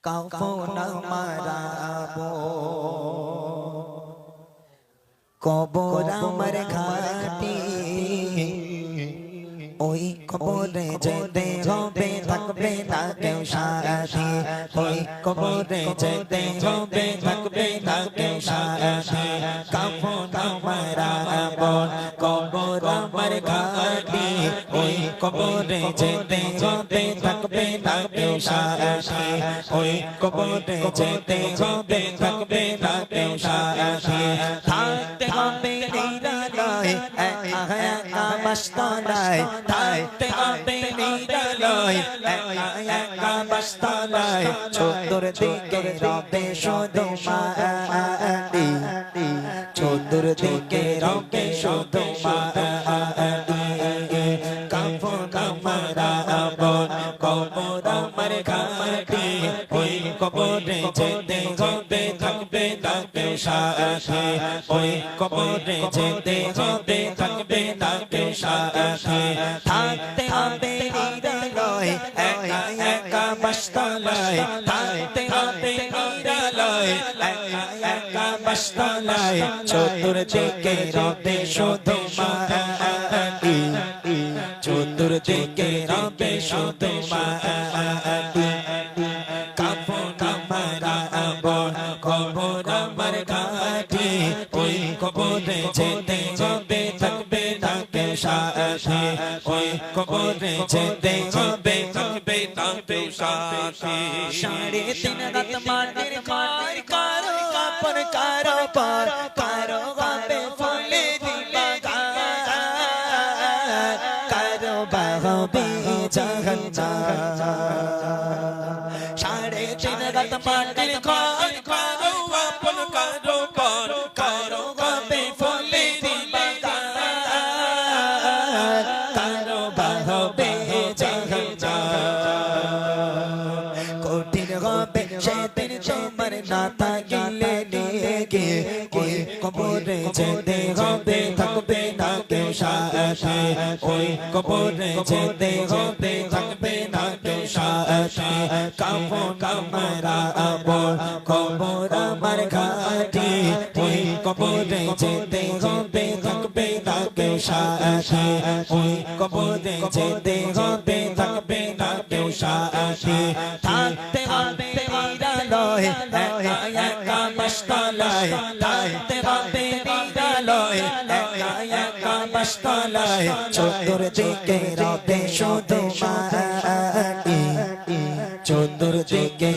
কাফন মারাবো কবর আমার ঘাটি ওই কবরে যেতে হবে থাকবে না কেউ সাথী ওই কবরে যেতে হবে থাকবে না কেউ সাথী কাফন মারাবো কবর আমার ঘাটি ওই কবরে যেতে হবে থাকবে না কেউ সাথী ওই কবরে যেতে হবে থাকবে না কেউ সাথী থাকতে হবে নিরালয় একা মস্তানায় থাকতে হবে নিরালয় একা মস্তানায় চতুর্দিকে রবে শুধু মাটি চতুর্দিকে রবে শুধু মাটি কাফন মারাবো কবর আমার ঘাটি ওই কবরে যেতে হবে থাকবে না কেউ সাথী ওই কবরে যেতে হবে থাকবে না কেউ সাথী থাকতে হবে নিরালয় একা একা মস্তানায় থাকতে হবে নিরালয় একা একা মস্তানায় চতুর্দিকে রবে শুধু মাটি চতুর্দিকে রবে শুধু মাটি কাফন মারাবো কবর আমার ঘাটি ওই কবরে যেতে হবে থাকবে না কেউ সাথী ওই কবরে যেতে হবে থাকবে না কেউ সাথী সাড়ে তিন রাত মাটির খাই কারো আপন কারো পর কারো গাবে ফুলে দিবা কারো বাহবে জাহান্নাম সাড়ে তিন রাত মাটির খাই কারো আপন কারো পর কারো গাবে ফুলে দিবা কারো বাহবে জাহান্নাম কঠিন হবে সেদিন তোমার না থাকিলে নেগে ওই কবরে যেতে হবে থাকবে না কেউ সাথী ওই কবরে যেতে হবে থাকবে না কেউ সাথী কাফন মারাবো কবর আমার ঘাটি ওই কবরে যেতে হবে থাকবে না কেউ সাথী ওই কবরে যেতে হবে থাকবে না কেউ সাথী থাকতে হবে নিরালয় একা একা মস্তানায় থাকতে হবে নিরালয় একা একা মস্তানায় চতুর্দিকে রবে শুধু মাটি চতুর্দিকে